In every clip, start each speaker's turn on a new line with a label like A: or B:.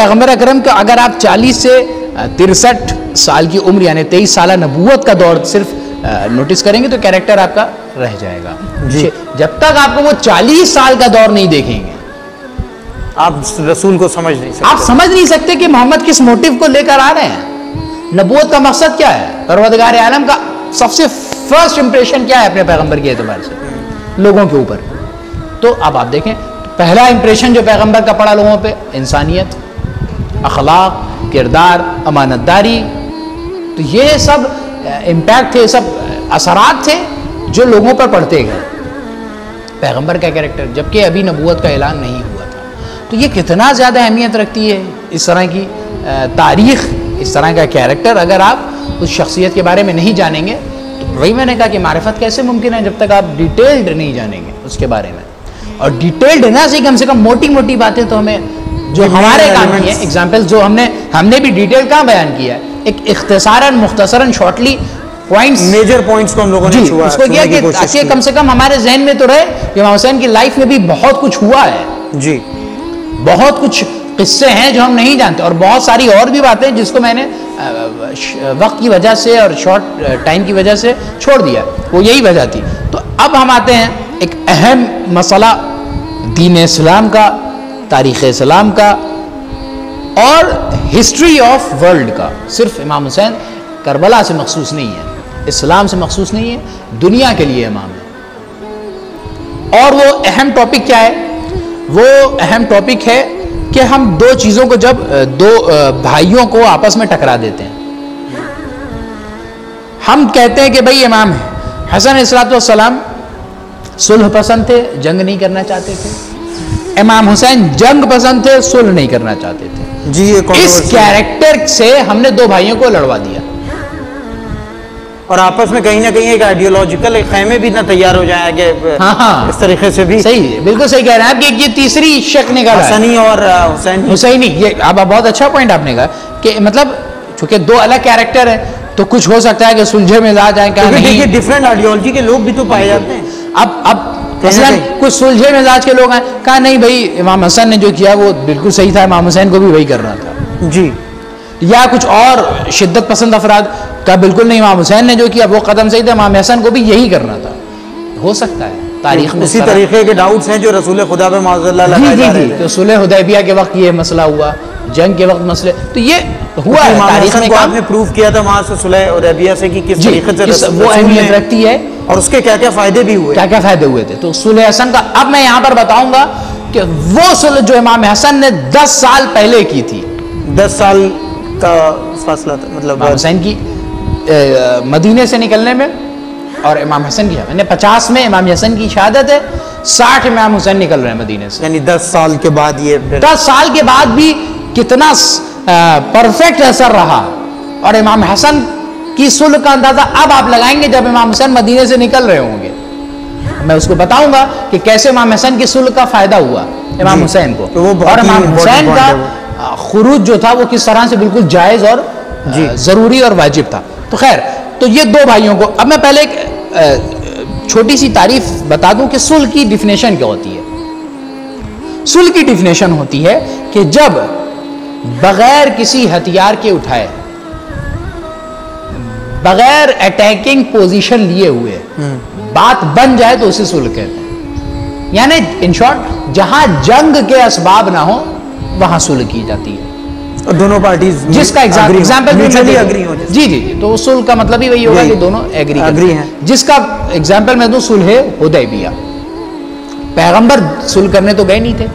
A: پیغمبر اکرم کا اگر آپ 40 سے 63 سال کی عمر یعنی 23 سالہ نبوت کا دور صرف نوٹس کریں گے تو کیریکٹر آپ کا رہ جائے گا. جب تک آپ کو وہ 40 سال کا دور نہیں دیکھیں گے
B: آپ رسول کو سمجھ نہیں سکتے.
A: آپ سمجھ نہیں سکتے کہ محمد کس موٹیو کو لے کر آ رہے ہیں. نبوت کا مقصد کیا ہے؟ پروردگار عالم کا سب سے فرسٹ امپریشن کیا ہے اپنے پیغمبر کے اعتبار سے لوگوں کے اوپر؟ تو اب آپ دیکھیں پہلا امپریشن جو پیغمبر کا پڑا لوگوں پہ انسانیت، اخلاق، کردار، امانت داری. تو یہ سب امپیکٹ تھے، سب اثرات تھے جو لوگوں پر پڑتے گئے. پیغمبر کا کیریکٹر جبکہ ابھی نبوت کا اعلان نہیں ہوا تھا. تو یہ کتنا زیادہ اہمیت رکھتی ہے اس طرح کی تاریخ، اس طرح کا کیریکٹر. اگر آپ اس شخصیت کے بارے میں نہیں جانیں گے تو وہی میں نے کہا کہ معرفت کیسے ممکن ہے جب تک آپ ڈیٹیلڈ نہیں جانیں گے اس کے بارے میں. اور ڈیٹیلڈ نہ صحیح کم سے کم موٹی موٹی باتیں تو ہمیں جو ہمارے کام کی ہیں ایگزامپل جو ہم نے بھی ڈیٹیل کہاں بیان کیا ہے، ایک اختصاراً مختصراً شارٹلی پوائنٹس، میجر پوائنٹس کو ہم لوگوں نے چھوا اس کو کیا کہ تاکہ کم سے کم ہمارے ذہن میں تو رہے کہ امام حسین کی لائف میں بھی بہت کچھ ہوا ہے.
B: جی
A: بہت کچھ قصے ہیں جو ہم نہیں جانتے اور بہت ساری اور بھی باتیں جس کو میں نے وقت کی وجہ سے اور شارٹ ٹائم کی وجہ سے چھوڑ دیا. وہ یہی وجہ تھی. تو اب ہم آتے ہیں ایک اہم مسئلہ دین اسلام کا، تاریخ اسلام کا اور ہسٹری آف ورلڈ کا. صرف امام حسین کربلا سے مخصوص نہیں ہے، اسلام سے مخصوص نہیں ہے، دنیا کے لیے امام ہے. اور وہ اہم ٹاپک کیا ہے؟ وہ اہم ٹاپک ہے کہ ہم دو چیزوں کو جب دو بھائیوں کو آپس میں ٹکرا دیتے ہیں. ہم کہتے ہیں کہ بھائی امام حسن علیہ الصلوۃ والسلام صلح پسند تھے، جنگ نہیں کرنا چاہتے تھے. امام حسین جنگ پسند تھے، صلح نہیں کرنا چاہتے تھے.
B: جی
A: اس کیریکٹر سے ہم نے دو بھائیوں کو لڑوا دیا
B: اور آپس میں کہیں نہ کہیں ایک آئیڈیولوجیکل خیمے بھی نہ تیار ہو جائے کہ اس طریقے سے بھی.
A: صحیح، بالکل صحیح کہہ رہے ہیں آپ کہ یہ تیسری شک نکال
B: حسنی اور
A: حسینی. یہ اب بہت اچھا پوائنٹ آپ نے کہا کہ مطلب چونکہ دو الگ کیریکٹر ہیں تو کچھ ہو سکتا ہے کہ سلجھے مزاج آئیں کہ نہیں،
B: ڈفرینٹ آئیڈیولوجی کے لوگ بھی تو پائے جاتے ہیں.
A: اب مثلا کچھ سلجھے مزاج کے لوگ ہیں، کہا نہیں بھائی امام حسن نے جو کیا وہ بالکل صحیح تھا، امام حسین کو بھی وہی کرنا تھا.
B: جی.
A: یا کچھ اور شدت پسند افراد کہا بالکل نہیں، امام حسین نے جو کیا وہ قدم صحیح تھا، امام حسن کو بھی یہی کرنا تھا. ہو سکتا ہے تاریخ میں
B: اسی طریقے کے ڈاؤٹس ہیں جو رسول خدا پہ معاذ اللہ لگائے جا رہے ہیں.
A: تو صلح حدیبیہ کے وقت یہ مسئلہ ہوا، جنگ کے وقت مسئلے، تو یہ ہوا ہے تاریخ میں.
B: آپ نے پروف کیا تھا وہاں سے صلح حدیبیہ سے کہ کس طریقے سے
A: وہ اہمیت رکھتی ہے
B: اور اس کے کیا کیا فائدے بھی ہوئے،
A: کیا کیا فائدے ہوئے تھے. تو صلح حسن کا اب میں یہاں پر بتاؤں گا کہ وہ صلح جو امام حسن نے 10 سال پہلے کی تھی.
B: 10 سال کا فاصلہ تھا مطلب
A: امام حسین کی مدینے سے نکلنے میں اور امام حسن کی 50 میں امام حسن کی شہادت ہے، 60 میں امام حسین نکل رہے ہیں مدینے سے.
B: یعنی 10 سال کے بعد یہ
A: 10 سال کے بعد بھی کتنا پرفیکٹ اثر رہا. اور امام حسن کی صلح کا اندازہ اب آپ لگائیں گے جب امام حسین مدینے سے نکل رہے ہوں گے. میں اس کو بتاؤں گا کہ کیسے امام حسن کی صلح کا فائدہ ہوا امام حسین کو، اور امام حسین کا خروج جو تھا وہ کس طرح سے بالکل جائز اور ضروری اور واجب تھا. تو خیر، تو یہ دو بھائیوں کو اب میں پہلے ایک چھوٹی سی تعریف بتا دوں کہ صلح کی ڈیفینیشن کیا ہوتی ہے. صلح کی ڈیفینیشن ہوتی ہے کہ جب بغیر کسی ہتھیار کے اٹھائے، بغیر اٹیکنگ پوزیشن لیے ہوئے بات بن جائے تو اسے صلح کہتے ہیں. یعنی ان شارٹ جہاں جنگ کے اسباب نہ ہو وہاں صلح کی جاتی ہے
B: اور دونوں پارٹیز
A: جس کا ایگزامپل جی جی تو صلح کا مطلب ہی وہی ہوگا کہ دونوں ایگری ہیں. جس کا ایگزامپل میں دوں صلح حدیبیہ. پیغمبر صلح کرنے تو گئے نہیں تھے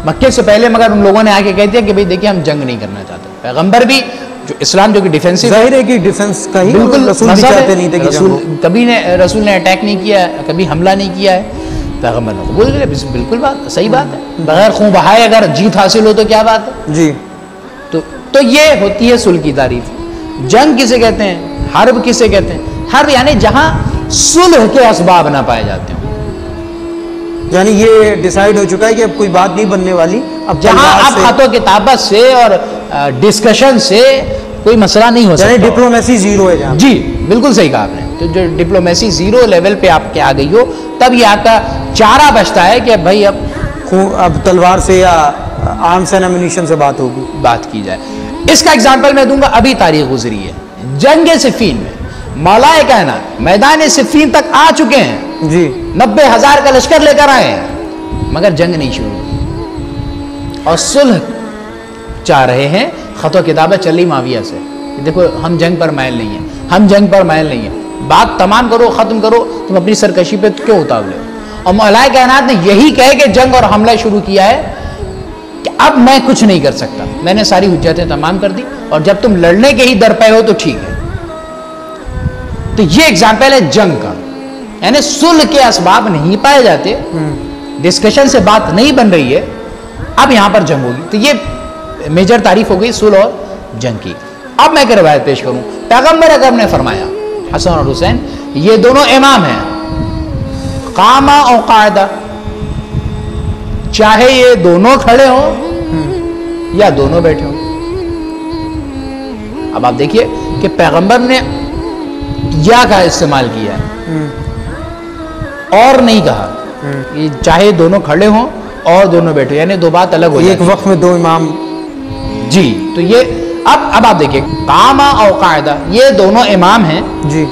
A: مکے سے پہلے، مگر ان لوگوں نے آ کے کہہ دیا کہ بھئی دیکھیے ہم جنگ نہیں کرنا چاہتے. پیغمبر بھی جو اسلام جو کہ ڈیفینسو
B: ظاہر ہے کہ ڈیفنس کا ہی
A: بالکل
B: رسول بھی چاہتے نہیں تھے کہ
A: کبھی رسول نے اٹیک نہیں کیا ہے، کبھی حملہ نہیں کیا ہے. پیغمبر نے بول دیا بالکل بات صحیح بات ہے، بغیر خون بہائے اگر جیت حاصل ہو تو کیا بات ہے.
B: جی.
A: تو یہ ہوتی ہے صلح کی تعریف. جنگ کسے کہتے ہیں؟ حرب کسے کہتے ہیں؟ حرب یعنی جہاں صلح کے اسباب نہ پائے جاتے ہوں.
B: یعنی یہ ڈیسائیڈ ہو چکا ہے کہ اب کوئی بات نہیں بننے والی، اب
A: جہاں اب خط و کتابت سے اور ڈسکشن سے کوئی مسئلہ نہیں ہو سکتا.
B: یعنی ڈپلومیسی زیرو ہے جہاں.
A: جی بالکل صحیح کہا آپ نے. تو جو ڈپلومیسی زیرو لیول پہ آپ کے آ گئی ہو تب یہ آپ کا چارہ بچتا ہے کہ بھائی اب
B: تلوار سے یا آرمز اینڈ ایمونیشن سے بات ہوگی،
A: بات کی جائے. اس کا ایگزامپل میں دوں گا، ابھی تاریخ گزری ہے جنگ صفین میں، مولا کائنات میدان صفین تک آ چکے ہیں
B: جی،
A: 90,000 کا لشکر لے کر آئے ہیں، مگر جنگ نہیں شروع ہوئی اور صلح چاہ رہے ہیں. خط و کتابیں چل رہی معاویہ سے، دیکھو ہم جنگ پر مائل نہیں ہیں، ہم جنگ پر مائل نہیں ہیں، بات تمام کرو، ختم کرو، تم اپنی سرکشی پہ کیوں اتاولے ہو. اور مولا کائنات نے یہی کہہ کے جنگ اور حملہ شروع کیا ہے کہ اب میں کچھ نہیں کر سکتا، میں نے ساری حجتیں تمام کر دی، اور جب تم لڑنے کے ہی در پہ ہو تو ٹھیک ہے. تو یہ ایگزامپل ہے جنگ کا، یعنی صلح کے اسباب نہیں پائے جاتے، ڈسکشن سے بات نہیں بن رہی ہے، اب یہاں پر جنگ ہوگی. تو یہ میجر تعریف ہو گئی صلح اور جنگ کی. اب میں ایک روایت پیش کروں. پیغمبر اکرم نے فرمایا حسن اور حسین یہ دونوں امام ہیں، قامہ اور قاعدہ، چاہے یہ دونوں کھڑے ہوں یا دونوں بیٹھے ہوں. اب آپ دیکھیے کہ پیغمبر نے یا کا استعمال کیا ہے اور نہیں کہا کہ چاہے دونوں کھڑے ہوں اور دونوں بیٹھے، یعنی دو بات الگ ہو جاتی
B: ایک وقت میں دو امام.
A: جی تو یہ اب آپ دیکھیے قامہ اور قاعدہ یہ دونوں امام ہیں
B: جی،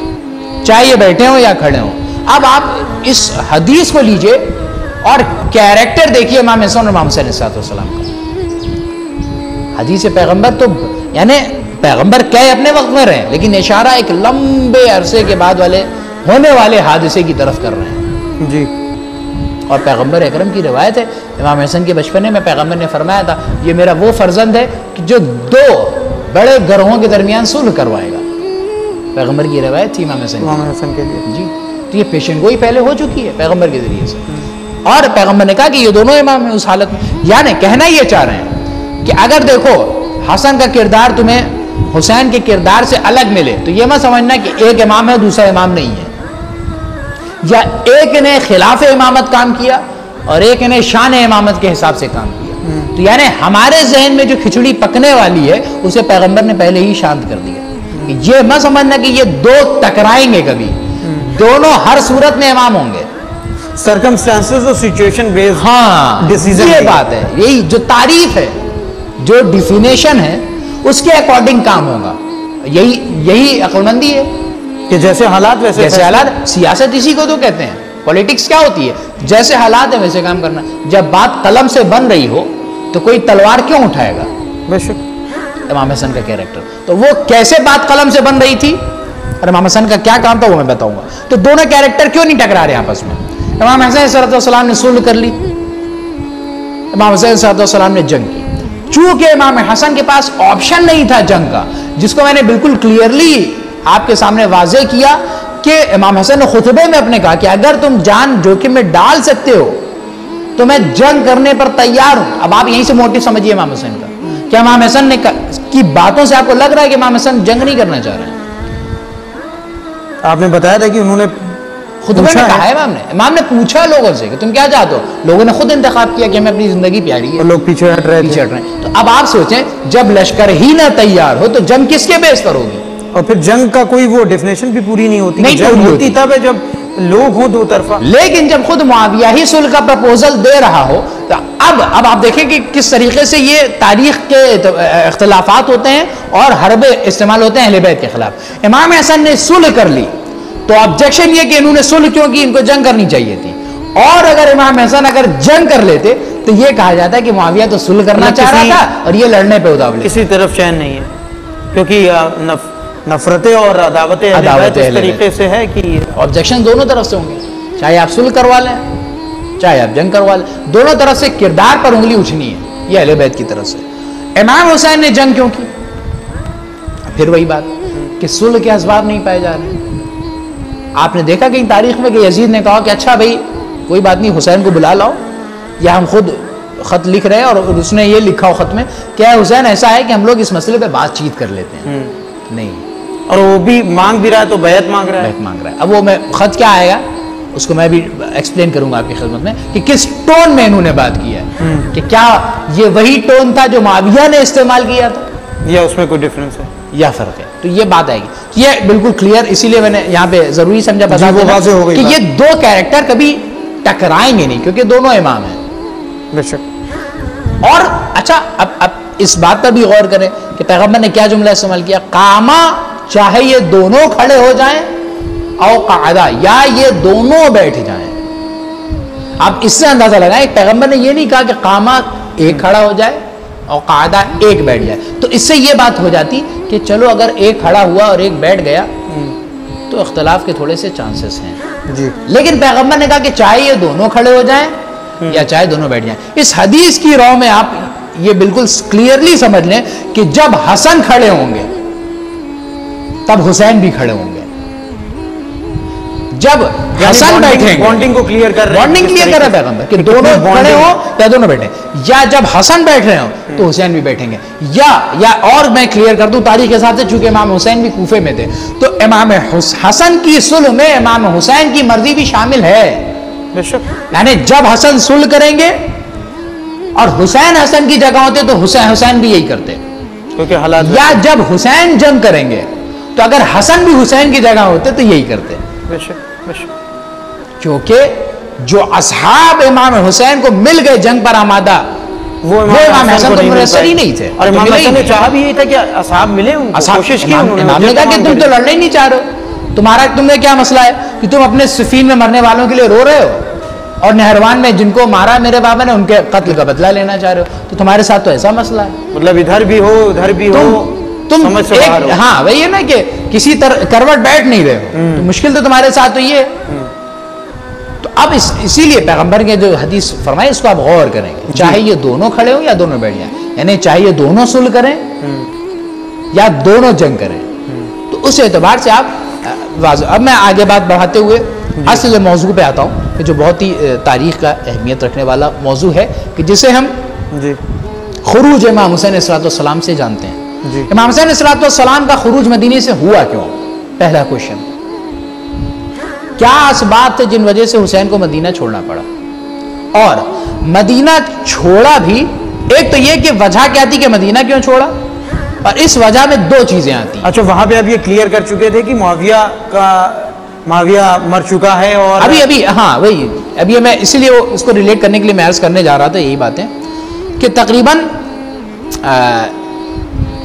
A: چاہے یہ بیٹھے ہوں یا کھڑے ہوں. اب آپ اس حدیث کو لیجئے اور کیریکٹر دیکھیے امام حسن اور امام حسین علیہ السلام کا. حدیث پیغمبر تو یعنی پیغمبر کہے اپنے وقت میں رہے، لیکن اشارہ ایک لمبے عرصے کے بعد والے ہونے والے حادثے کی طرف کر رہے ہیں
B: جی.
A: اور پیغمبر اکرم کی روایت ہے امام حسن کے بچپنے میں پیغمبر نے فرمایا تھا یہ میرا وہ فرزند ہے کہ جو دو بڑے گروہوں کے درمیان صلح کروائے گا. پیغمبر کی روایت تھی امام حسن
B: کے لیے.
A: جی تو یہ پیشن گوئی پہلے ہو چکی ہے پیغمبر کے ذریعے سے، اور پیغمبر نے کہا کہ یہ دونوں امام ہیں اس حالت میں. یعنی کہنا یہ چاہ رہے ہیں کہ اگر دیکھو حسن کا کردار تمہیں حسین کے کردار سے الگ ملے تو یہ مت سمجھنا کہ ایک امام ہے دوسرا امام نہیں ہے، یا ایک نے خلاف امامت کام کیا اور ایک نے شان امامت کے حساب سے کام کیا. تو یعنی ہمارے ذہن میں جو کھچڑی پکنے والی ہے اسے پیغمبر نے پہلے ہی شانت کر دیا. یہ مت سمجھنا کہ یہ دو ٹکرائیں گے کبھی، دونوں ہر صورت میں امام ہوں گے.
B: سرکمسٹانسز اور سچویشن بیسڈ
A: ہاں
B: ڈیسیژن،
A: یہ بات ہے. یہی جو تعریف ہے، جو ڈیفینیشن ہے، اس کے اکارڈنگ کام ہوگا. یہی عقل مندی ہے
B: کہ جیسے حالات ویسے
A: جیسے حالات. سیاست اسی کو تو کہتے ہیں. پولیٹکس کیا ہوتی ہے؟ جیسے حالات ہیں ویسے کام کرنا. جب بات قلم سے بن رہی ہو تو کوئی تلوار کیوں اٹھائے گا؟
B: بے شک.
A: امام حسن کا کیریکٹر تو وہ کیسے بات قلم سے بن رہی تھی اور امام حسن کا کیا کام تھا وہ میں بتاؤں گا. تو دونوں کیریکٹر کیوں نہیں ٹکرا رہے آپس میں؟ امام حسن صلی اللہ علیہ وسلم نے صلح کر لی، امام حسین صلی اللہ علیہ وسلم نے جنگ کی. چونکہ امام حسن کے پاس آپشن نہیں تھا جنگ کا، جس کو میں نے بالکل کلیئرلی آپ کے سامنے واضح کیا کہ امام حسن نے خطبے میں اپنے کہا کہ اگر تم جان جوخم میں ڈال سکتے ہو تو میں جنگ کرنے پر تیار ہوں. اب آپ یہیں سے موٹیو سمجھیے امام حسن کا کہ امام حسن نے کی باتوں سے آپ کو لگ رہا ہے کہ امام حسن جنگ نہیں کرنا چاہ رہے ہیں.
B: آپ نے بتایا تھا کہ انہوں نے
A: خطبے میں کہا ہے امام نے پوچھا لوگوں سے کہ تم کیا چاہتے ہو. لوگوں نے خود انتخاب کیا کہ ہمیں اپنی زندگی پیاری ہے،
B: اور لوگ پیچھے ہٹ رہے
A: ہیں. تو اب آپ سوچیں جب لشکر ہی نہ تیار ہو تو جنگ کس کے بیس پر ہوگی؟
B: اور پھر جنگ کا کوئی وہ ڈیفینیشن بھی پوری نہیں ہوتی. جنگ ہوتی تب ہے جب لوگ ہوں دو طرفہ. لیکن
A: جب خود معاویہ ہی صلح کا پرپوزل دے رہا ہو تو اب آپ دیکھیں کہ کس طریقے سے یہ تاریخ کے اختلافات ہوتے ہیں اور حرب استعمال ہوتے ہیں اہل بیت کے خلاف. امام حسن نے صلح کر لی تو آبجیکشن یہ کہ انہوں نے صلح کیوں کی، ان کو جنگ کرنی چاہیے تھی. اور اگر امام حسن اگر جنگ کر لیتے تو یہ کہا جاتا ہے کہ معاویہ تو صلح کرنا چاہ رہا تھا اور یہ لڑنے پہ اتاولے.
B: کسی طرف چین نہیں ہے کیونکہ نفرتیں اور عداوتیں اس طریقے سے ہے کہ
A: آبجیکشن دونوں طرف سے ہوں گے، چاہے آپ صلح کروا لیں چاہے آپ جنگ کروا لیں، دونوں طرف سے کردار پر انگلی اٹھنی ہے. یہ اہل بیت کی طرف سے. امام حسین نے جنگ کیوں کی؟ پھر وہی بات کہ صلح کے اسباب نہیں پائے جا رہے. آپ نے دیکھا کہیں تاریخ میں کہ یزید نے کہا کہ اچھا بھائی کوئی بات نہیں حسین کو بلا لاؤ، یا ہم خود خط لکھ رہے ہیں اور اس نے یہ لکھا ہو خط میں کہ حسین ایسا ہے کہ ہم لوگ اس مسئلے پہ بات چیت کر لیتے ہیں. نہیں،
B: اور وہ بھی مانگ بھی رہا ہے تو بیعت مانگ رہا ہے.
A: اب وہ میں خط کیا آئے گا اس کو میں بھی ایکسپلین کروں گا آپ کی خدمت میں کہ کس ٹون میں انہوں نے بات کیا ہے، کہ کیا یہ وہی ٹون تھا جو معاویہ نے استعمال کیا تھا
B: یا اس میں کوئی ڈفرینس ہے
A: یا فرق ہے. تو یہ بات آئے گی. یہ بالکل کلیئر، اسی لیے میں نے یہاں پہ ضروری سمجھا بتا دینا کہ یہ دو کیریکٹر کبھی ٹکرائیں گے نہیں کیونکہ دونوں امام ہیں.
B: بے شک.
A: اور اچھا اب اس بات پر بھی غور کریں کہ پیغمبر نے کیا جملہ استعمال کیا, قاما, چاہے یہ دونوں کھڑے ہو جائیں, او قعدہ, یا یہ دونوں بیٹھ جائیں. اب اس سے اندازہ لگائیں, پیغمبر نے یہ نہیں کہا کہ قاما ایک کھڑا ہو جائے اور قعدہ ایک بیٹھ جائے. تو اس سے یہ بات ہو جاتی کہ چلو اگر ایک کھڑا ہوا اور ایک بیٹھ گیا تو اختلاف کے تھوڑے سے چانسز ہیں جی. لیکن پیغمبر نے کہا کہ چاہے یہ دونوں کھڑے ہو جائیں یا چاہے دونوں بیٹھ جائیں. اس حدیث کی رو میں آپ یہ بالکل کلیئرلی سمجھ لیں کہ جب حسن کھڑے ہوں گے تب حسین بھی کھڑے ہوں گے. جب حسن بیٹھیں گے,
B: بانڈنگ کو کلیئر کر رہے ہیں,
A: بانڈنگ کلیئر کر رہے ہیں پیغمبر کہ دونوں کھڑے ہوں یا دونوں بیٹھیں, یا جب حسن بیٹھ رہے ہوں تو حسین بھی بیٹھیں گے. یا اور میں کلیئر کر دوں تاریخ کے حساب سے, چونکہ امام حسین بھی کوفے میں تھے تو امام حسن کی صلح میں امام حسین کی مرضی بھی شامل ہے. یعنی جب حسن صلح کریں گے اور حسین حسن کی جگہ ہوتے تو حسین بھی یہی کرتے,
B: کیونکہ حالات,
A: یا جب حسین جنگ کریں گے تو اگر حسن بھی حسین کی جگہ ہوتے تو یہی کرتے. کیونکہ جو اصحاب امام حسین کو مل گئے جنگ پر آمادہ وہ امام حسن تو میسر ہی نہیں تھے.
B: اور امام حسن نے چاہا بھی یہ تھا کہ اصحاب ملے, کوشش کی
A: امام نے کہا کہ تم تو لڑنا ہی نہیں چاہ رہے ہو, تم نے کیا مسئلہ ہے کہ تم اپنے صفین میں مرنے والوں کے لیے رو رہے ہو اور نہروان میں جن کو مارا میرے بابا نے ان کے قتل کا بدلہ لینا چاہ رہے ہو, تو تمہارے ساتھ تو ایسا مسئلہ ہے.
B: مطلب ادھر بھی ہو ادھر بھی ہو,
A: تم ہاں وہی ہے نا کہ کسی کروٹ بیٹھ نہیں رہے ہو, تو مشکل تو تمہارے ساتھ تو یہ ہے. تو اب اسی لیے پیغمبر کے جو حدیث فرمائے اس کو آپ غور کریں گے, چاہے یہ دونوں کھڑے ہوں یا دونوں بیٹھ جائیں, یعنی چاہے یہ دونوں صلح کریں یا دونوں جنگ کریں. تو اس اعتبار سے آپ واضح. اب میں آگے بات بڑھاتے ہوئے اصل موضوع پہ آتا ہوں کہ جو بہت ہی تاریخ کا اہمیت رکھنے والا موضوع ہے کہ جسے ہم خروج امام حسین علیہ السلام سے جانتے ہیں. امام حسین علیہ السلام کا خروج مدینے سے ہوا کیوں؟ پہلا کوشچن, کیا اسباب تھے جن وجہ سے حسین کو مدینہ چھوڑنا پڑا؟ اور مدینہ چھوڑا بھی, ایک تو یہ کہ وجہ کیا تھی کہ مدینہ کیوں چھوڑا, اور اس وجہ میں دو چیزیں آتی.
B: اچھا وہاں پہ اب یہ کلیئر کر چکے تھے کہ معاویہ مر چکا ہے, اور
A: ابھی ہاں وہی ابھی میں اسی لیے اس کو ریلیٹ کرنے کے لیے میں عرض کرنے جا رہا تھا یہی باتیں کہ تقریباً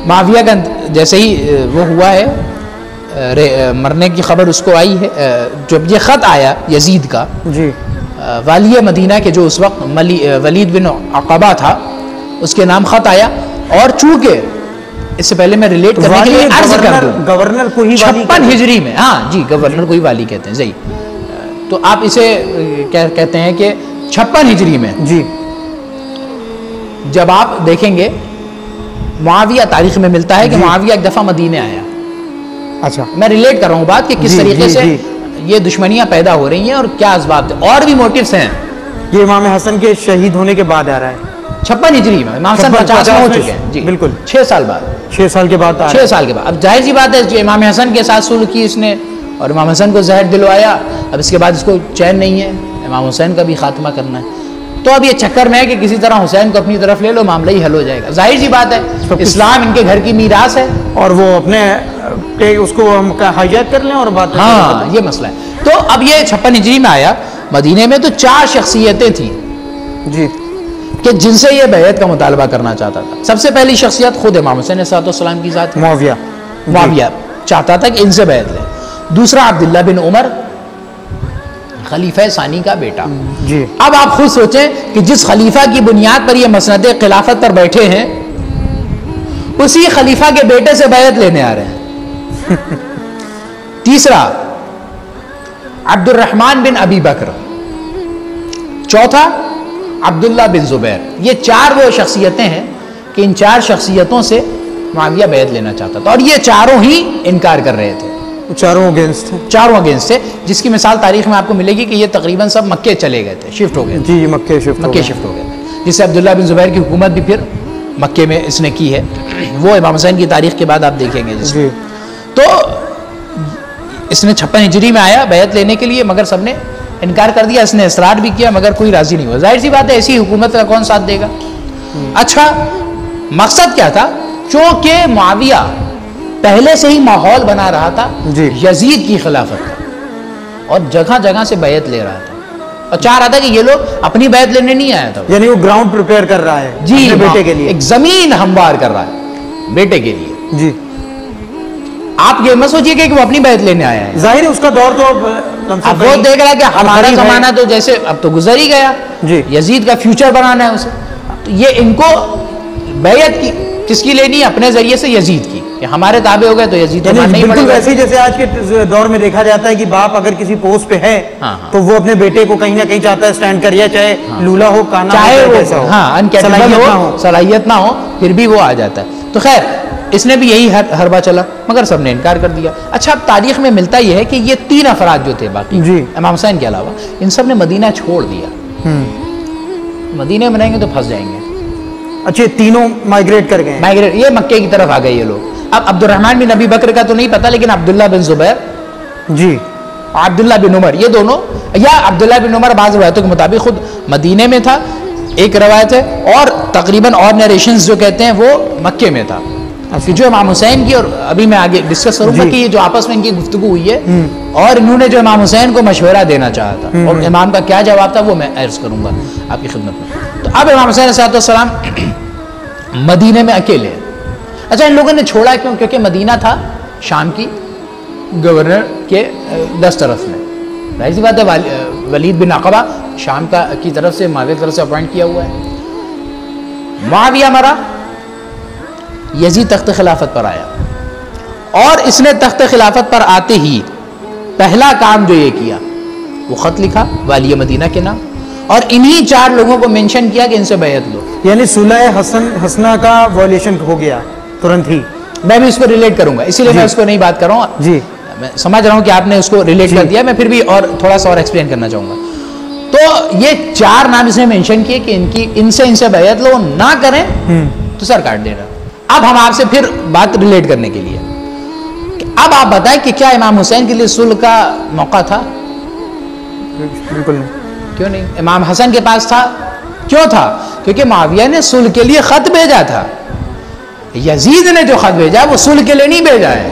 A: معاویہ کا جیسے ہی وہ ہوا ہے مرنے کی خبر اس کو آئی ہے, جب یہ خط آیا یزید کا
B: جی
A: والی مدینہ کے جو اس وقت ولید بن عقبہ تھا اس کے نام خط آیا, اور چونکہ اس سے پہلے میں ریلیٹ کرنے کے لیے عرض کر دوں
B: گورنر کو ہی
A: 56 ہجری میں, ہاں جی گورنر کو ہی والی کہتے ہیں صحیح, تو آپ اسے کہتے ہیں کہ 56 ہجری میں
B: جی
A: جب آپ دیکھیں گے معاویہ تاریخ میں ملتا ہے کہ معاویہ ایک دفعہ مدینے آیا.
B: اچھا
A: میں ریلیٹ کر رہا ہوں بات کہ کس طریقے سے یہ دشمنیاں پیدا ہو رہی ہیں اور کیا اسباب تھے, اور بھی موٹیوز ہیں.
B: یہ امام حسن کے شہید ہونے کے بعد آ رہا ہے
A: 56 ہجری میں, امام حسن 50 میں ہو چکے ہیں جی
B: بالکل
A: 6 سال بعد,
B: 6 سال کے بعد
A: 6 سال کے بعد. اب ظاہر سی بات ہے جو امام حسن کے ساتھ صلح کی اس نے اور امام حسن کو زہر دلوایا, اب اس کے بعد اس کو چین نہیں ہے, امام حسین کا بھی خاتمہ کرنا ہے. تو اب یہ چکر میں ہے کہ کسی طرح حسین کو اپنی طرف لے لو, معاملہ ہی حل ہو جائے گا. ظاہر سی بات ہے اسلام ان کے گھر کی میراث ہے,
B: اور وہ اپنے اس کو ہم ہائی جیک کر لیں اور بات
A: ہاں یہ مسئلہ ہے. تو اب یہ 56 ہجری میں آیا مدینے میں, تو 4 شخصیتیں تھیں
B: جی
A: کہ جن سے یہ بیعت کا مطالبہ کرنا چاہتا تھا. سب سے پہلی شخصیت خود امام حسین علیہ السلام کی ذات, معاویہ چاہتا تھا کہ ان سے بیعت لیں. دوسرا عبداللہ بن عمر خلیفہ ثانی کا بیٹا.
B: جی
A: اب آپ خود سوچیں کہ جس خلیفہ کی بنیاد پر یہ مسند خلافت پر بیٹھے ہیں اسی خلیفہ کے بیٹے سے بیعت لینے آ رہے ہیں. تیسرا عبد الرحمن بن ابی بکر, چوتھا عبداللہ بن زبیر. یہ 4 وہ شخصیتیں ہیں کہ ان 4 شخصیتوں سے معاویہ بیعت لینا چاہتا تھا, اور یہ چاروں ہی انکار کر رہے تھے.
B: چاروں اگینسٹ تھے, جس کی مثال تاریخ میں آپ کو ملے گی کہ یہ تقریباً سب مکے چلے گئے تھے, شفٹ ہو گئے. جی مکے شفٹ ہو گئے, جس سے عبداللہ بن زبیر کی حکومت بھی پھر مکے میں اس نے کی ہے. وہ امام حسین کی تاریخ کے بعد آپ دیکھیں گے جس تو اس نے 56 ہجری میں آیا بیعت لینے کے لیے, مگر سب نے انکار کر دیا. اس نے اصرار بھی کیا مگر کوئی راضی نہیں ہوا. ظاہر سی بات ہے ایسی حکومت کا کون ساتھ دے گا. اچھا مقصد کیا تھا؟ چونکہ معاویہ پہلے سے ہی ماحول بنا رہا تھا یزید کی خلافت کا, اور جگہ جگہ سے بیعت لے رہا تھا,
A: اور چاہ رہا تھا کہ یہ لوگ اپنی بیعت لینے نہیں آیا تھا,
B: یعنی وہ گراؤنڈ پریپیئر کر رہا ہے
A: جی
B: اپنے بیٹے کے لیے,
A: ایک زمین ہموار کر رہا ہے بیٹے کے لیے.
B: جی
A: آپ یہ مت سوچیے کہ وہ اپنی بیعت لینے آیا ہے,
B: ظاہر ہے اس کا دور تو
A: اب وہ دیکھ رہا ہے کہ ہمارا زمانہ تو جیسے اب تو گزر ہی گیا,
B: جی
A: یزید کا فیوچر بنانا ہے اسے. تو یہ ان کو بیعت کی کس کی لینی ہے؟ اپنے ذریعے سے یزید کی, کہ ہمارے تابع ہو گئے تو یزید کو ماننا ہی پڑے
B: بالکل
A: گا.
B: ویسے ہی جیسے آج کے دور میں دیکھا جاتا ہے کہ باپ اگر کسی پوسٹ پہ ہے تو وہ اپنے بیٹے کو کہیں نہ کہیں چاہتا ہے سٹینڈ کریے, چاہے لولا ہو کانا
A: چاہے
B: ہو,
A: ہاں انکیپیبل ہو, صلاحیت نہ ہو, پھر بھی وہ آ جاتا ہے. تو خیر اس نے بھی یہی حربہ چلا, مگر سب نے انکار کر دیا. اچھا اب تاریخ میں ملتا یہ ہے کہ یہ 3 افراد جو تھے باقی امام حسین کے علاوہ, ان سب نے مدینہ چھوڑ دیا. مدینہ میں رہیں گے تو پھنس جائیں گے.
B: اچھا تینوں مائگریٹ کر گئے,
A: مائگریٹ, یہ مکے کی طرف آ گئے یہ لوگ. اب عبد الرحمن بن ابی بکر کا تو نہیں پتا, لیکن عبداللہ بن زبیر,
B: جی
A: عبداللہ بن عمر, یہ دونوں, یا عبداللہ بن عمر بعض روایتوں کے مطابق خود مدینے میں تھا ایک روایت ہے, اور تقریباً اور نیریشنز جو کہتے ہیں وہ مکے میں تھا. کہ جو امام حسین کی, اور ابھی میں آگے ڈسکس کروں گا کہ یہ جو آپس میں ان کی گفتگو ہوئی ہے اور انہوں نے جو امام حسین کو مشورہ دینا چاہا تھا اور امام کا کیا جواب تھا وہ میں عرض کروں گا آپ کی خدمت میں. تو اب امام حسین علیہ السلام مدینے میں اکیلے. اچھا ان لوگوں نے چھوڑا کیوں؟ کیونکہ مدینہ تھا شام کی گورنر کے 10 طرف میں. ظاہر سی بات ہے ولید بن عقبہ شام کی طرف سے, معاویہ کی طرف سے اپوائنٹ کیا ہوا ہے. معاویہ مرا, یزید تخت خلافت پر آیا, اور اس نے تخت خلافت پر آتے ہی پہلا کام جو یہ کیا وہ خط لکھا والی مدینہ کے نام, اور انہی 4 لوگوں کو منشن کیا کہ ان سے بیعت لو.
B: یعنی صلح حسنہ کا وائلیشن ہو گیا ترنت ہی.
A: میں بھی اس کو ریلیٹ کروں گا, اسی لیے میں اس کو نہیں بات کر رہا ہوں.
B: جی
A: میں سمجھ رہا ہوں کہ آپ نے اس کو ریلیٹ کر دیا, میں پھر بھی اور تھوڑا سا اور ایکسپلین کرنا چاہوں گا. تو یہ 4 نام اس نے مینشن کیے کہ ان سے بیعت لو, نہ کریں تو سر کاٹ دینا. اب ہم آپ سے پھر بات ریلیٹ کرنے کے لیے, کہ اب آپ بتائیں کہ کیا امام حسین کے لیے صلح کا موقع تھا؟
B: بالکل نہیں.
A: کیوں نہیں؟ امام حسن کے پاس تھا. کیوں تھا؟ کیونکہ معاویہ نے صلح کے لیے خط بھیجا تھا. یزید نے جو خط بھیجا وہ صلح کے لیے نہیں بھیجا ہے.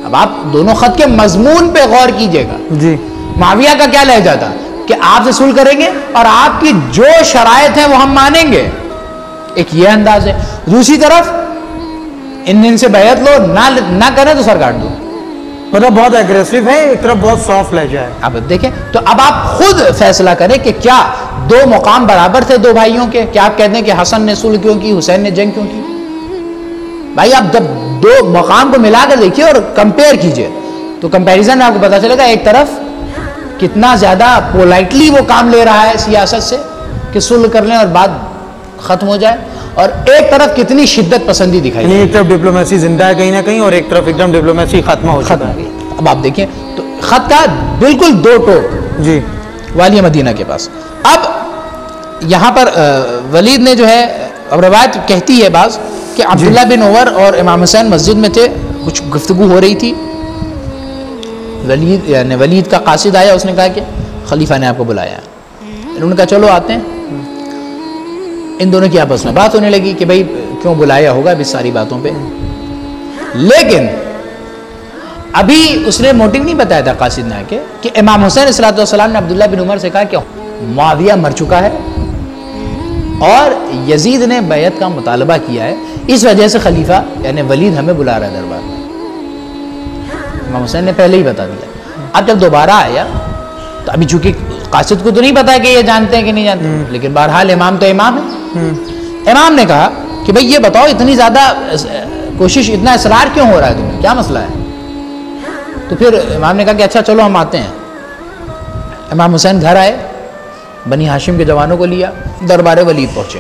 A: اب آپ دونوں خط کے مضمون پہ غور کیجئے گا.
B: جی
A: معاویہ کا کیا لہجہ تھا کہ آپ سے صلح کریں گے اور آپ کی جو شرائط ہیں وہ ہم مانیں گے, ایک یہ انداز ہے. دوسری طرف ان سے بیعت لو, نہ کریں تو سر کاٹ دو.
B: مطلب بہت ایگریسو ہے, ایک طرف بہت سافٹ لہجہ ہے.
A: اب دیکھیں تو اب آپ خود فیصلہ کریں کہ کیا 2 مقام برابر تھے 2 بھائیوں کے؟ کیا آپ کہتے ہیں کہ حسن نے صلح کیوں کی, حسین نے جنگ کیوں کی؟ بھائی آپ جب 2 مقام کو ملا کر دیکھیے اور کمپیئر کیجئے تو کمپیریزن میں آپ کو پتا چلے گا ایک طرف کتنا زیادہ پولائٹلی وہ کام لے رہا ہے سیاست سے کہ صلح کر لیں اور بات ختم ہو جائے, اور ایک طرف کتنی شدت پسندی دکھائی.
B: یعنی ایک طرف ڈپلومیسی زندہ ہے کہیں نہ کہیں, اور ایک طرف ایک دم ڈپلومیسی ختم ہو چکا ہے.
A: اب آپ دیکھیں تو خط کا بالکل 2 ٹوک
B: جی
A: والی مدینہ کے پاس. اب یہاں پر ولید نے جو ہے, اب روایت کہتی ہے بعض کہ عبداللہ بن عمر اور امام حسین مسجد میں تھے, کچھ گفتگو ہو رہی تھی. ولید کا قاصد آیا, اس نے کہا کہ خلیفہ نے آپ کو بلایا. انہوں نے کہا چلو آتے ہیں. ان دونوں کی آپس میں بات ہونے لگی کہ بھائی کیوں بلایا ہوگا اب اس ساری باتوں پہ, لیکن ابھی اس نے موٹیو نہیں بتایا تھا قاصد نے آ کے کہ امام حسین علیہ السلام نے عبداللہ بن عمر سے کہا کہ معاویہ مر چکا ہے اور یزید نے بیعت کا مطالبہ کیا ہے, اس وجہ سے خلیفہ یعنی ولید ہمیں بلا رہا ہے دربار میں. امام حسین نے پہلے ہی بتا دیا. اب جب دوبارہ آیا تو ابھی چونکہ قاصد کو تو نہیں پتا کہ یہ جانتے ہیں کہ نہیں جانتے, لیکن بہرحال امام تو امام ہے. امام نے کہا کہ بھئی یہ بتاؤ اتنی زیادہ کوشش, اتنا اصرار کیوں ہو رہا ہے تمہیں, کیا مسئلہ ہے؟ تو پھر امام نے کہا کہ اچھا چلو ہم آتے ہیں. امام حسین گھر آئے, بنی ہاشم کے جوانوں کو لیا, دربار ولید پہنچے.